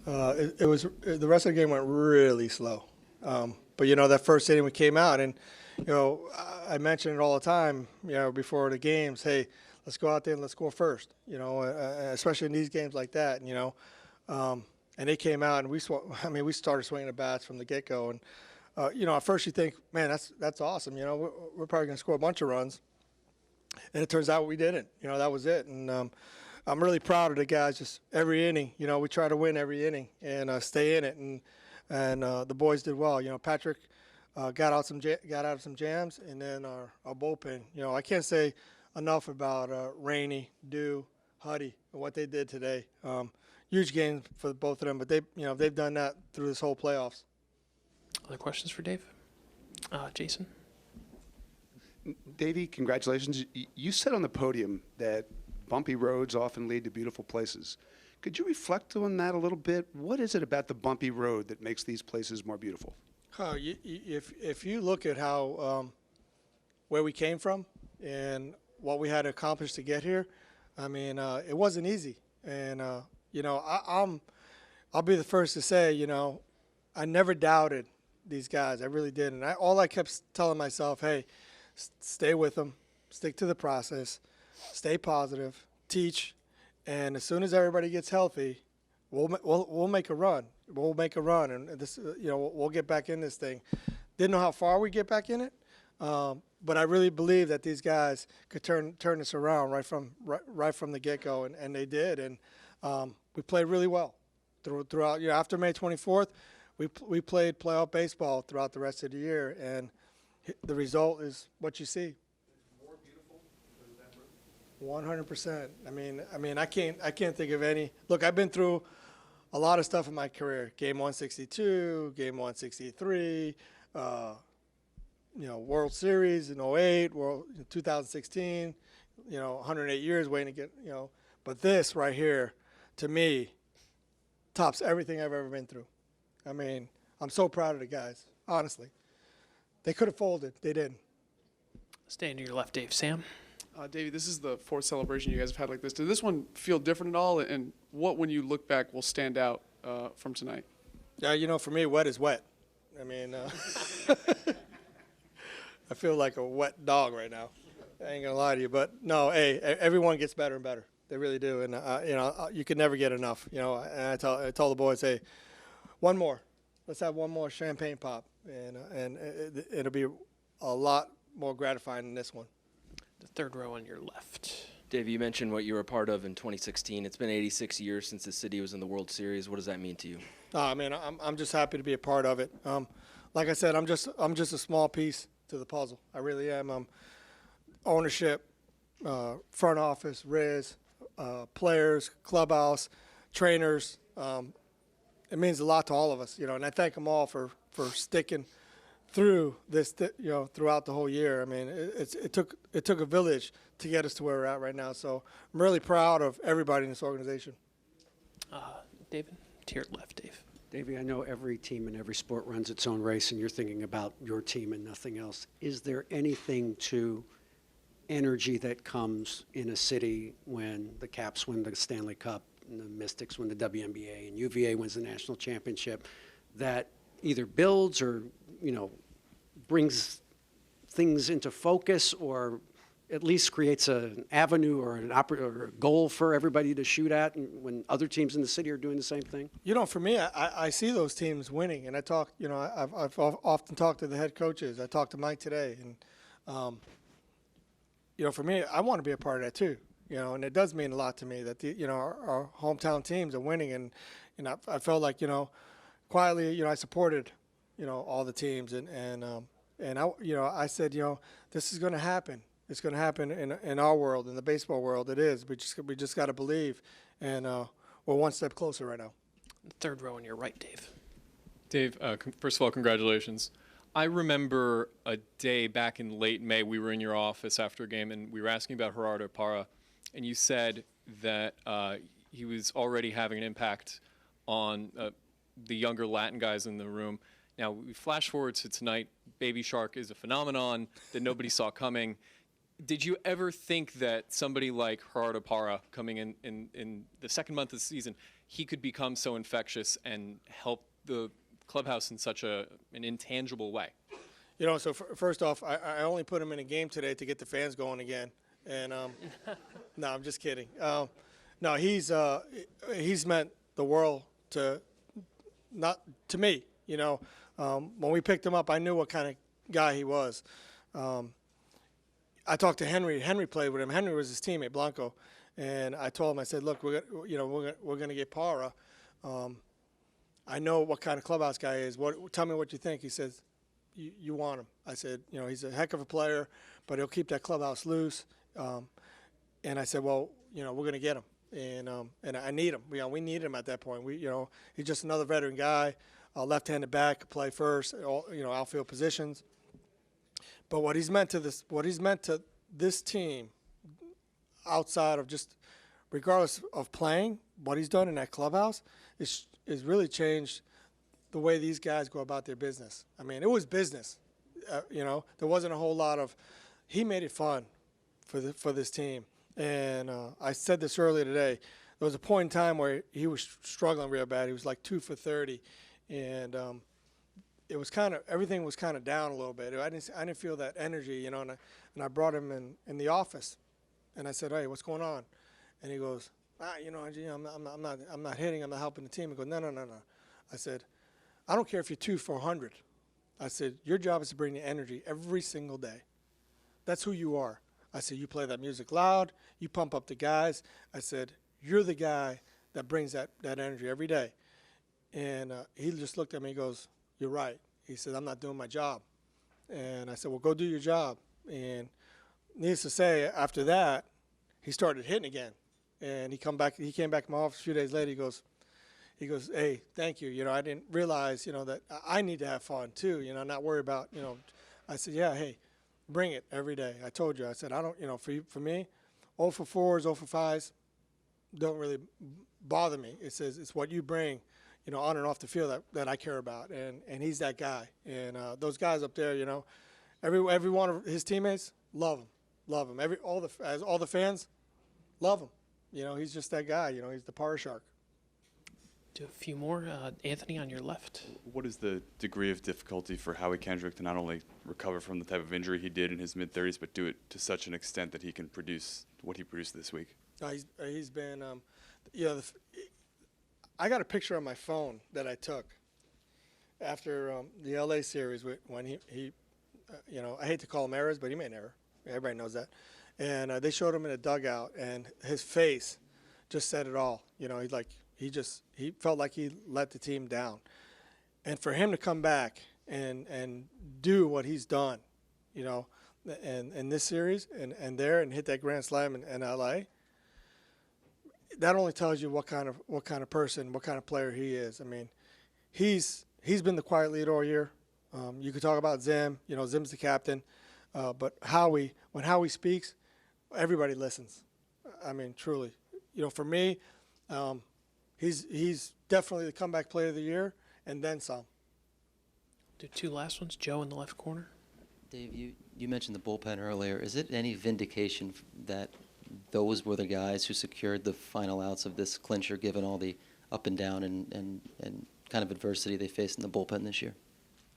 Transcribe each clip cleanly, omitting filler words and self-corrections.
It was the rest of the game went really slow. But that first inning we came out, and I mention it all the time. Before the games, hey, let's go out there and let's score first. Especially in these games like that. And they came out and we started swinging the bats from the get go. And at first you think, man, that's awesome. We're probably going to score a bunch of runs, and it turns out we didn't. That was it. And I'm really proud of the guys. Just every inning, we try to win every inning and stay in it. And the boys did well. Patrick got out of some jams, and then our bullpen. I can't say enough about Rainey, Dew, Huddy, and what they did today. Huge game for both of them, but they've done that through this whole playoffs. Other questions for Dave? Jason? Davey, congratulations. You said on the podium that bumpy roads often lead to beautiful places. Could you reflect on that a little bit? What is it about the bumpy road that makes these places more beautiful? If you look at how where we came from and what we had to accomplish to get here, it wasn't easy. And I'll be the first to say, I never doubted these guys. I really did. And all I kept telling myself, hey, stay with them, stick to the process, stay positive, teach, and as soon as everybody gets healthy, we'll make a run. We'll make a run, and this, we'll get back in this thing. Didn't know how far we get back in it, but I really believe that these guys could turn this around right from the get-go, and they did. And we played really well throughout. After May 24th, we played playoff baseball throughout the rest of the year, and the result is what you see. 100%. I can't think of any. Look, I've been through a lot of stuff in my career. Game 162, Game 163, World Series in 08, World 2016. 108 years waiting to get. But this right here, to me, tops everything I've ever been through. I'm so proud of the guys. Honestly, they could have folded. They didn't. Staying to your left, Dave. Sam? Davey, this is the fourth celebration you guys have had like this. Did this one feel different at all? And what, when you look back, will stand out from tonight? Yeah, for me, wet is wet. I feel like a wet dog right now. I ain't going to lie to you. But, no, hey, everyone gets better and better. They really do. And, you can never get enough. And I tell the boys, hey, one more. Let's have one more champagne pop. And it'll be a lot more gratifying than this one. The third row on your left. Dave, you mentioned what you were a part of in 2016. It's been 86 years since the city was in the World Series. What does that mean to you? I'm just happy to be a part of it. Like I said, I'm just a small piece to the puzzle. I really am. Ownership, front office, Riz, players, clubhouse, trainers. It means a lot to all of us, and I thank them all for sticking through this, throughout the whole year. It took a village to get us to where we're at right now. So I'm really proud of everybody in this organization. David, to your left, Dave. Davey, I know every team in every sport runs its own race, and you're thinking about your team and nothing else. Is there anything to energy that comes in a city when the Caps win the Stanley Cup and the Mystics win the WNBA and UVA wins the national championship that either builds or, brings things into focus or at least creates an avenue or or a goal for everybody to shoot at when other teams in the city are doing the same thing? For me, I see those teams winning, and I talk, I've often talked to the head coaches. I talked to Mike today, and, for me, I want to be a part of that too, and it does mean a lot to me that, our hometown teams are winning, and, I felt like, quietly, I supported, all the teams, and I said, this is going to happen. It's going to happen in our world, in the baseball world. It is. We just got to believe, and we're one step closer right now. Third row on your right, Dave. Dave, first of all, congratulations. I remember a day back in late May, we were in your office after a game, and we were asking about Gerardo Parra, and you said that he was already having an impact on the younger Latin guys in the room. Now, we flash forward to tonight. Baby Shark is a phenomenon that nobody saw coming. Did you ever think that somebody like Gerardo Parra coming in the second month of the season, he could become so infectious and help the clubhouse in such an intangible way? You know, so first off, I only put him in a game today to get the fans going again. And no, I'm just kidding. No, he's meant the world to me. You know, when we picked him up, I knew what kind of guy he was. I talked to Henry. Henry played with him. Henry was his teammate, Blanco, and I told him, I said, "Look, we're gonna get Parra. I know what kind of clubhouse guy he is. Tell me what you think." He says, "You want him?" I said, "You know, he's a heck of a player, but he'll keep that clubhouse loose." And I said, "Well, you know, we're gonna get him, and I need him. We need him at that point. He's just another veteran guy, left-handed back, play first, outfield positions." But what he's meant to this team, outside of just, regardless of playing, what he's done in that clubhouse is really changed the way these guys go about their business. I mean, it was business. There wasn't a whole lot of. He made it fun for this team, and I said this earlier today. There was a point in time where he was struggling real bad. He was like 2 for 30, and it was everything was kind of down a little bit. I didn't feel that energy, and I brought him in the office, and I said, "Hey, what's going on?" And he goes, I'm not hitting. I'm not helping the team." He goes, No. I said, "I don't care if you're 2 for 100. I said, your job is to bring the energy every single day. That's who you are." I said, "You play that music loud. You pump up the guys." I said, "You're the guy that brings that energy every day." And he just looked at me and goes, "You're right." He said, "I'm not doing my job." And I said, "Well, go do your job." And needless to say, after that, he started hitting again. And he came back to my office a few days later. He goes, "Hey, thank you. I didn't realize, that I need to have fun too, not worry about, I said, "Yeah, hey, bring it every day." I told you, I said, "I don't, for me, 0 for 4s, 0 for 5s don't really bother me. It's what you bring, on and off the field that I care about." And he's that guy. And those guys up there, every one of his teammates love him. All the fans love him. He's just that guy. He's the Parra Shark. Do a few more. Anthony, on your left. What is the degree of difficulty for Howie Kendrick to not only recover from the type of injury he did in his mid-30s, but do it to such an extent that he can produce what he produced this week? He's been, I got a picture on my phone that I took after the LA series when he I hate to call him errors, but he made an error. Everybody knows that. And they showed him in a dugout, and his face just said it all. He felt like he let the team down. And for him to come back and do what he's done, and in this series and hit that grand slam in LA, that only tells you what kind of person, what kind of player he is. I mean, he's been the quiet leader all year. You could talk about Zim. Zim's the captain, but when Howie speaks, everybody listens. I mean, truly. For me, he's definitely the comeback player of the year, and then some. Do 2 last ones. Joe in the left corner. Dave, you mentioned the bullpen earlier. Is it any vindication that those were the guys who secured the final outs of this clincher, given all the up and down and kind of adversity they faced in the bullpen this year?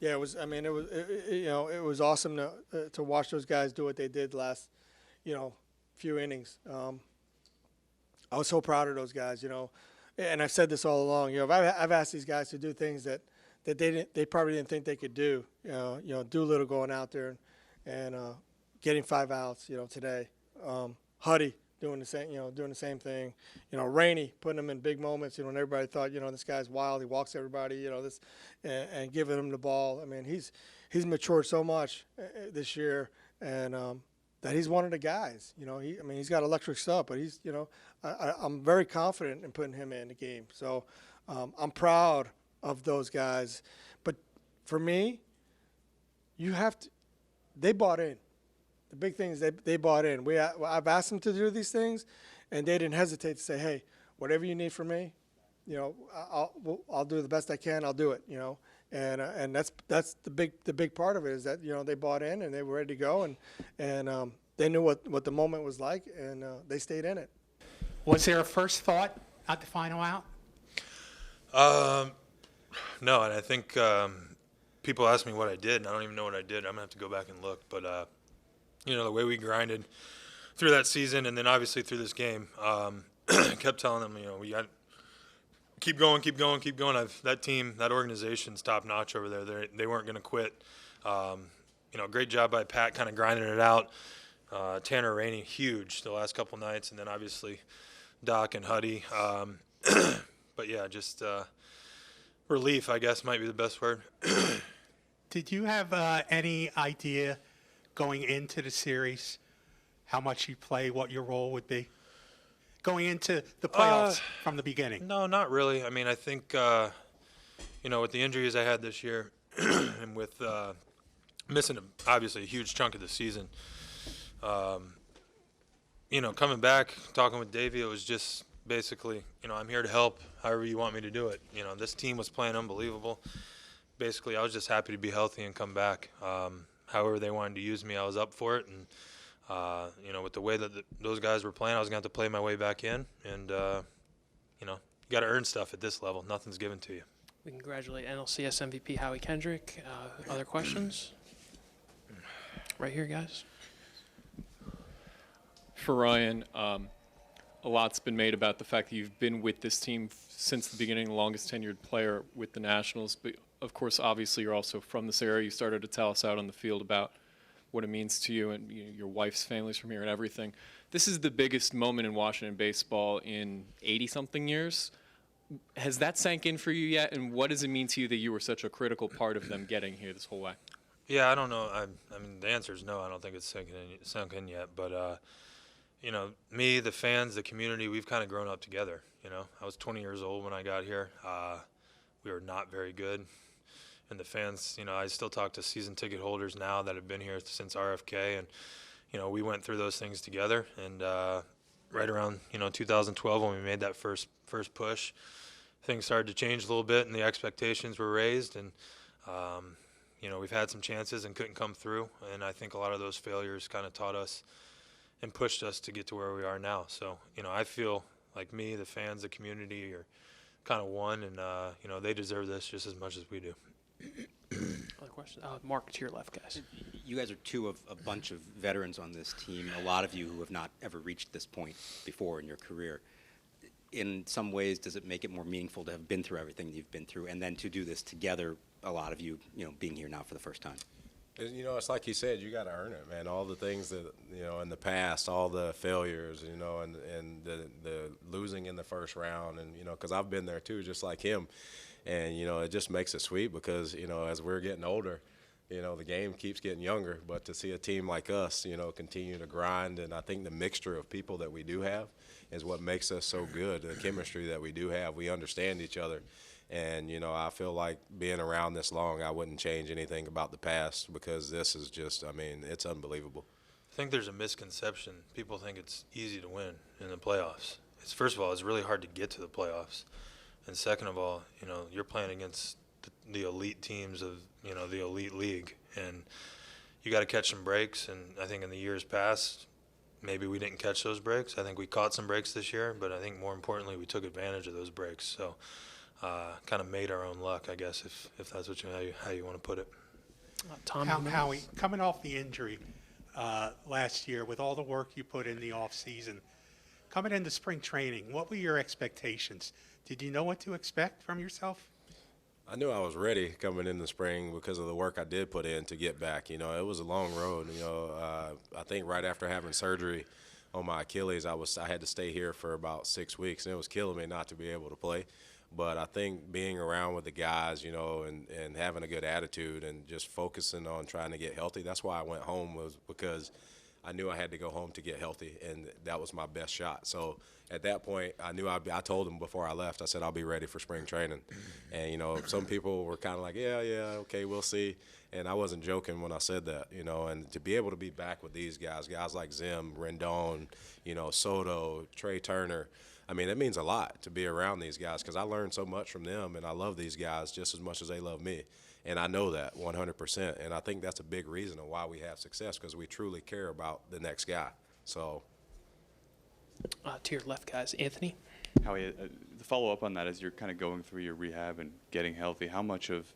Yeah, it was. I mean, it was awesome to watch those guys do what they did last, few innings. I was so proud of those guys, and I've said this all along. I've asked these guys to do things that they probably didn't think they could do. Doolittle going out there and getting 5 outs, today. Huddy doing the same thing. Rainey putting him in big moments. When everybody thought, this guy's wild. He walks everybody. And giving him the ball. I mean, he's matured so much this year, and that he's one of the guys. He's got electric stuff, but he's, I'm very confident in putting him in the game. So I'm proud of those guys. But for me, they bought in. The big thing is they bought in. I've asked them to do these things, and they didn't hesitate to say, "Hey, whatever you need from me, I'll do the best I can. I'll do it." And that's the big part of it is that they bought in and they were ready to go, and they knew what the moment was like, and they stayed in it. Was there a first thought at the final out? No, and I think people ask me what I did, and I don't even know what I did. I'm going to have to go back and look. But, the way we grinded through that season and then obviously through this game, kept telling them, we got keep going. That team, that organization's top notch over there. They weren't going to quit. Great job by Pat kind of grinding it out. Tanner Rainey, huge the last couple nights, and then obviously Doc and Huddy. But, yeah, just relief, I guess, might be the best word. Did you have any idea going into the series how much you play, what your role would be? Going into the playoffs from the beginning? No, not really. I mean, I think, with the injuries I had this year and with missing, obviously, a huge chunk of the season, coming back, talking with Davey, it was just basically, I'm here to help however you want me to do it. This team was playing unbelievable. Basically, I was just happy to be healthy and come back. However they wanted to use me, I was up for it. And, with the way that those guys were playing, I was going to have to play my way back in. And, you got to earn stuff at this level. Nothing's given to you. We congratulate NLCS MVP Howie Kendrick. Other questions? Right here, guys. For Ryan, a lot's been made about the fact that you've been with this team since the beginning, the longest tenured player with the Nationals. But, of course, obviously you're also from this area. You started to tell us out on the field about what it means to you, and your wife's family's from here and everything. This is the biggest moment in Washington baseball in 80-something years. Has that sank in for you yet, and what does it mean to you that you were such a critical part of them getting here this whole way? Yeah, I don't know. I mean, the answer is no. I don't think it's sunk in yet. But, me, the fans, the community, we've kind of grown up together. I was 20 years old when I got here. We were not very good. And the fans, I still talk to season ticket holders now that have been here since RFK. And, we went through those things together. And right around, 2012 when we made that first push, things started to change a little bit and the expectations were raised. And, we've had some chances and couldn't come through. And I think a lot of those failures kind of taught us and pushed us to get to where we are now. So, I feel like me, the fans, the community are kind of one. And, they deserve this just as much as we do. Other questions? Mark, to your left, guys. You guys are two of a bunch of veterans on this team, a lot of you who have not ever reached this point before in your career. In some ways, does it make it more meaningful to have been through everything you've been through and then to do this together, a lot of you, being here now for the first time? It's like you said, you got to earn it, man. All the things that, in the past, all the failures, and the losing in the first round, and, because I've been there too, just like him. And, it just makes it sweet because, as we're getting older, the game keeps getting younger. But to see a team like us, continue to grind, and I think the mixture of people that we do have is what makes us so good, the chemistry that we do have. We understand each other. And, I feel like being around this long, I wouldn't change anything about the past because this is just, it's unbelievable. I think there's a misconception. People think it's easy to win in the playoffs. First of all, it's really hard to get to the playoffs. And second of all, you're playing against the elite teams of, the elite league. And you got to catch some breaks. And I think in the years past, maybe we didn't catch those breaks. I think we caught some breaks this year. But I think more importantly, we took advantage of those breaks. So kind of made our own luck, I guess, if that's how you want to put it. Tom? Howie, coming off the injury last year, with all the work you put in the off season, coming into spring training, what were your expectations? Did you know what to expect from yourself? I knew I was ready coming in the spring because of the work I did put in to get back. It was a long road. I think right after having surgery on my Achilles, I had to stay here for about 6 weeks, and it was killing me not to be able to play. But I think being around with the guys, and having a good attitude and just focusing on trying to get healthy, that's why I went home, was because I knew I had to go home to get healthy, and that was my best shot. So at that point, I knew I told them before I left, I said, I'll be ready for spring training. And, some people were kind of like, yeah, okay, we'll see. And I wasn't joking when I said that, and to be able to be back with these guys like Zim, Rendon, Soto, Trey Turner, it means a lot to be around these guys because I learned so much from them, and I love these guys just as much as they love me. And I know that 100%. And I think that's a big reason of why we have success, because we truly care about the next guy. So. To your left, guys. Anthony? Howie, the follow-up on that, as you're kind of going through your rehab and getting healthy, how much of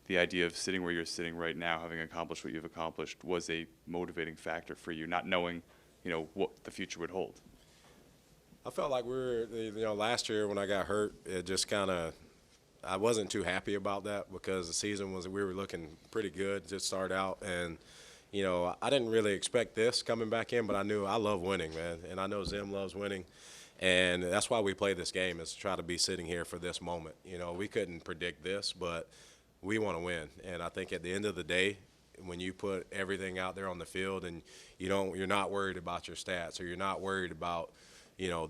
the idea of sitting where you're sitting right now, having accomplished what you've accomplished, was a motivating factor for you, not knowing, what the future would hold? I felt like last year when I got hurt, it just kind of, I wasn't too happy about that, because the season we were looking pretty good to start out. And, I didn't really expect this coming back in, but I knew I love winning, man. And I know Zim loves winning. And that's why we play this game, is to try to be sitting here for this moment. We couldn't predict this, but we want to win. And I think at the end of the day, when you put everything out there on the field and you're not worried about your stats, or you're not worried about,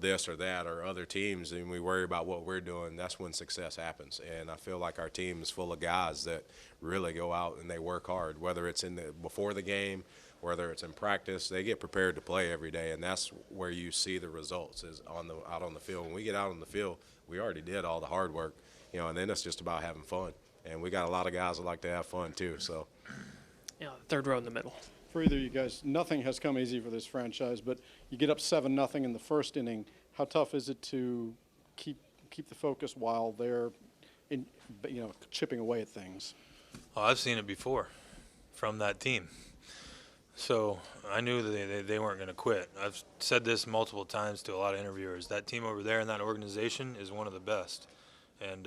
this or that or other teams, and we worry about what we're doing, that's when success happens. And I feel like our team is full of guys that really go out and they work hard, whether it's before the game, whether it's in practice. They get prepared to play every day, and that's where you see the results, is out on the field. When we get out on the field, we already did all the hard work, and then it's just about having fun. And we got a lot of guys that like to have fun too. So, Third row in the middle. For either of you guys, nothing has come easy for this franchise, but you get up 7-0 in the first inning. How tough is it to keep the focus while they're chipping away at things? Oh, I've seen it before from that team. So I knew that they weren't going to quit. I've said this multiple times to a lot of interviewers. That team over there in that organization is one of the best. And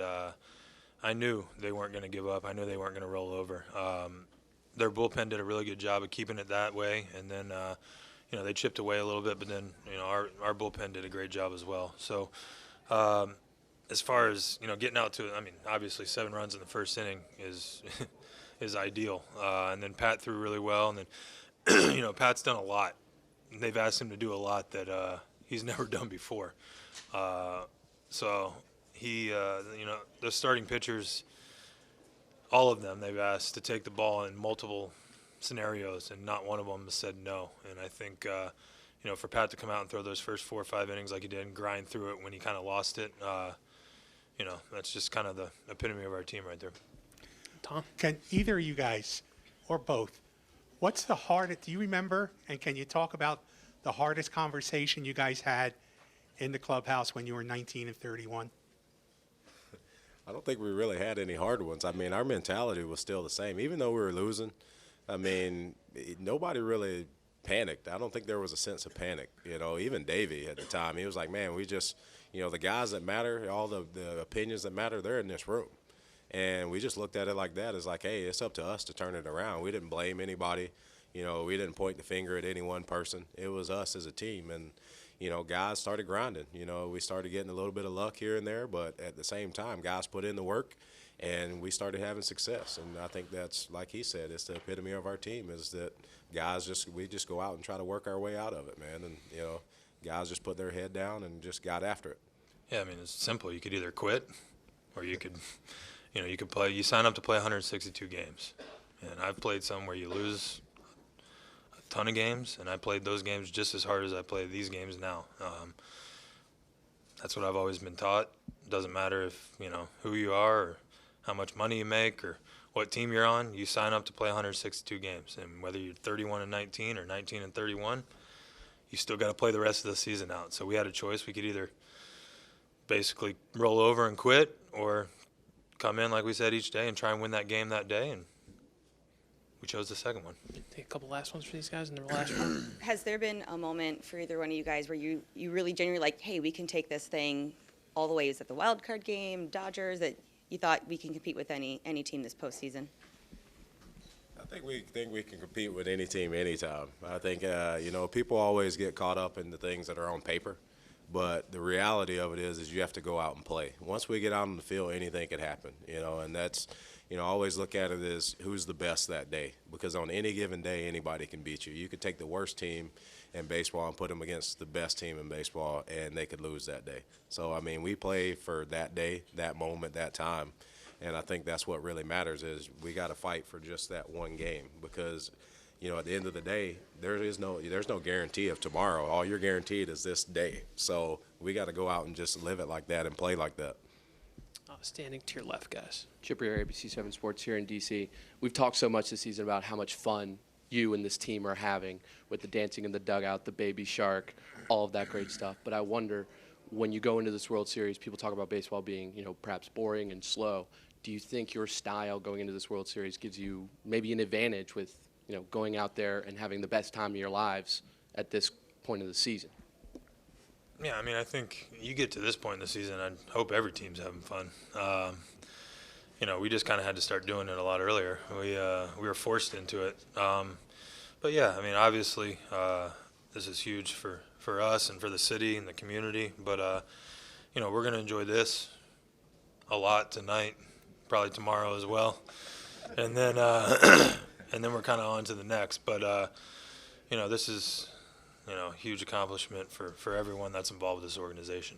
I knew they weren't going to give up. I knew they weren't going to roll over. Their bullpen did a really good job of keeping it that way. And then, they chipped away a little bit, but then, our bullpen did a great job as well. So as far as, getting out to it, obviously 7 runs in the first inning is is ideal. And then Pat threw really well. And then, Pat's done a lot. They've asked him to do a lot that he's never done before. So he, the starting pitchers, all of them, they've asked to take the ball in multiple scenarios, and not one of them has said no. And I think, for Pat to come out and throw those first 4 or 5 innings like he did and grind through it when he kind of lost it, that's just kind of the epitome of our team right there. Tom? Can either of you guys, or both, what's the hardest, do you remember, and can you talk about the hardest conversation you guys had in the clubhouse when you were 19 and 31? I don't think we really had any hard ones. Our mentality was still the same. Even though we were losing, nobody really panicked. I don't think there was a sense of panic. Even Davey at the time, he was like, man, we just, the guys that matter, all the opinions that matter, they're in this room. And we just looked at it like that. It's like, hey, it's up to us to turn it around. We didn't blame anybody. We didn't point the finger at any one person. It was us as a team. And, guys started grinding. We started getting a little bit of luck here and there, but at the same time, guys put in the work, and we started having success. And I think that's, like he said, it's the epitome of our team, is that guys we just go out and try to work our way out of it, man. And, guys just put their head down and just got after it. Yeah, it's simple. You could either quit, or you could, you could play. You sign up to play 162 games. And I've played some where you lose a ton of games, and I played those games just as hard as I play these games now. That's what I've always been taught. It doesn't matter if, who you are or how much money you make or what team you're on. You sign up to play 162 games. And whether you're 31 and 19 or 19 and 31, you still got to play the rest of the season out. So we had a choice. We could either basically roll over and quit, or come in, like we said, each day and try and win that game that day. And we chose the second one. Take a couple last ones for these guys in the last one. Has there been a moment for either one of you guys where you really genuinely like, hey, we can take this thing all the way? Is it the wild card game, Dodgers, that you thought we can compete with any team this postseason? I think we can compete with any team anytime. I think, people always get caught up in the things that are on paper. But the reality of it is you have to go out and play. Once we get out on the field, anything can happen, and that's, always look at it as who's the best that day. Because on any given day, anybody can beat you. You could take the worst team in baseball and put them against the best team in baseball, and they could lose that day. So, we play for that day, that moment, that time. And I think that's what really matters, is we got to fight for just that one game. Because, at the end of the day, there's no guarantee of tomorrow. All you're guaranteed is this day. So we got to go out and just live it like that and play like that. Standing to your left, guys. Chip Rear, ABC7 Sports here in DC. We've talked so much this season about how much fun you and this team are having with the dancing in the dugout, the baby shark, all of that great stuff. But I wonder, when you go into this World Series, people talk about baseball being, perhaps boring and slow. Do you think your style going into this World Series gives you maybe an advantage with, going out there and having the best time of your lives at this point of the season? Yeah, I mean, I think you get to this point in the season, I hope every team's having fun. We just kind of had to start doing it a lot earlier. We were forced into it. But yeah, I mean, obviously, this is huge for us and for the city and the community. But we're going to enjoy this a lot tonight, probably tomorrow as well, and then and then we're kind of on to the next. But this is. Huge accomplishment for everyone that's involved with this organization.